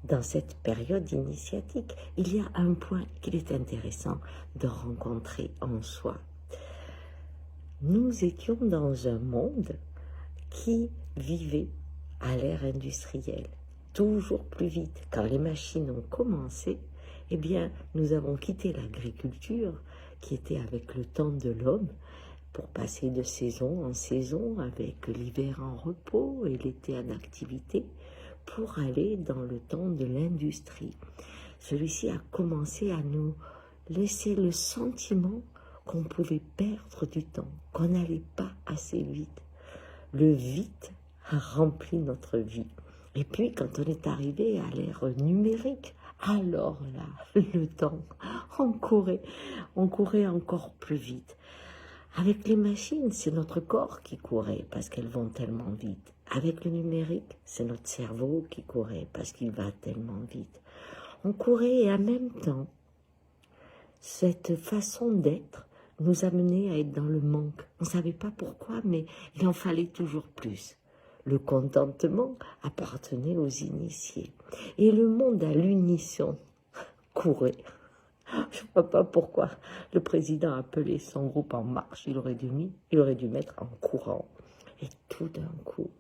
dans cette période initiatique, il y a un point qu'il est intéressant de rencontrer en soi. Nous étions dans un monde qui vivait à l'ère industrielle, toujours plus vite. Quand les machines ont commencé, eh bien, nous avons quitté l'agriculture, qui était avec le temps de l'homme, pour passer de saison en saison, avec l'hiver en repos et l'été en activité, pour aller dans le temps de l'industrie. Celui-ci a commencé à nous laisser le sentiment qu'on pouvait perdre du temps, qu'on n'allait pas assez vite. Le vite a rempli notre vie. Et puis, quand on est arrivé à l'ère numérique, alors là, le temps, on courait encore plus vite. Avec les machines, c'est notre corps qui courait parce qu'elles vont tellement vite. Avec le numérique, c'est notre cerveau qui courait parce qu'il va tellement vite. On courait et en même temps, cette façon d'être nous amenait à être dans le manque. On ne savait pas pourquoi, mais il en fallait toujours plus. Le contentement appartenait aux initiés. Et le monde à l'unisson courait. Je ne vois pas pourquoi le président a appelé son groupe en marche. Il aurait dû mettre en courant. Et tout d'un coup,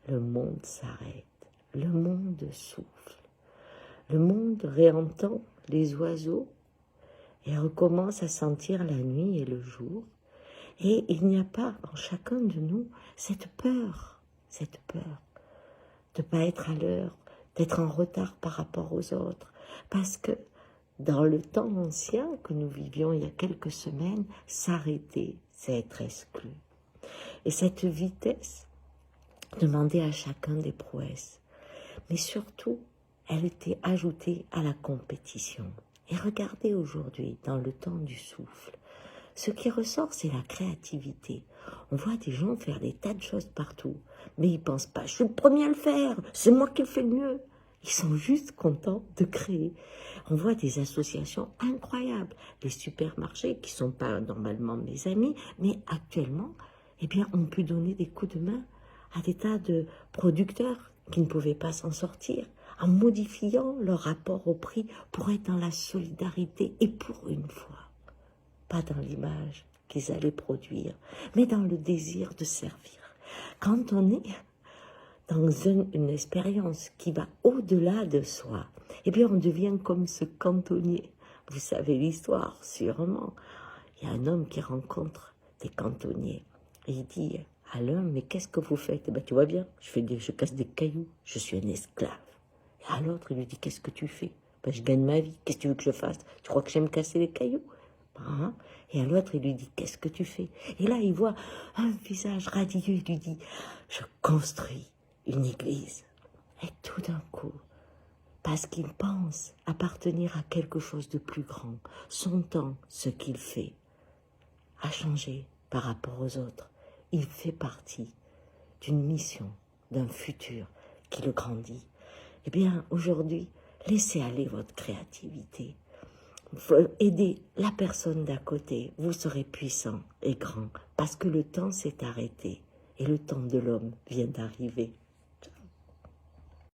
le monde s'arrête. Le monde souffle. Le monde réentend les oiseaux et recommence à sentir la nuit et le jour. Et il n'y a pas en chacun de nous cette peur de ne pas être à l'heure, d'être en retard par rapport aux autres. Parce que dans le temps ancien que nous vivions il y a quelques semaines, s'arrêter, c'est être exclu. Et cette vitesse demandait à chacun des prouesses. Mais surtout, elle était ajoutée à la compétition. Et regardez aujourd'hui, dans le temps du souffle, ce qui ressort, c'est la créativité. On voit des gens faire des tas de choses partout, mais ils ne pensent pas « je suis le premier à le faire, c'est moi qui le fais le mieux ». Ils sont juste contents de créer. On voit des associations incroyables, les supermarchés qui ne sont pas normalement mes amis, mais actuellement, eh bien, ont pu donner des coups de main à des tas de producteurs qui ne pouvaient pas s'en sortir, en modifiant leur rapport au prix pour être dans la solidarité et pour une fois, pas dans l'image qu'ils allaient produire, mais dans le désir de servir. Quand on est dans une expérience qui va au-delà de soi, eh bien on devient comme ce cantonnier. Vous savez l'histoire, sûrement. Il y a un homme qui rencontre des cantonniers et il dit à l'un, mais qu'est-ce que vous faites? Eh bien, tu vois bien, je casse des cailloux, je suis un esclave. Et à l'autre, il lui dit, qu'est-ce que tu fais? Ben, je gagne ma vie, qu'est-ce que tu veux que je fasse? Tu crois que j'aime casser les cailloux? Hein? Et à l'autre, il lui dit, qu'est-ce que tu fais? Et là, il voit un visage radieux, il lui dit, je construis une église. Et tout d'un coup, parce qu'il pense appartenir à quelque chose de plus grand, son temps, ce qu'il fait, a changé par rapport aux autres. Il fait partie d'une mission, d'un futur qui le grandit. Eh bien, aujourd'hui, laissez aller votre créativité. Aidez la personne d'à côté. Vous serez puissant et grand parce que le temps s'est arrêté et le temps de l'homme vient d'arriver.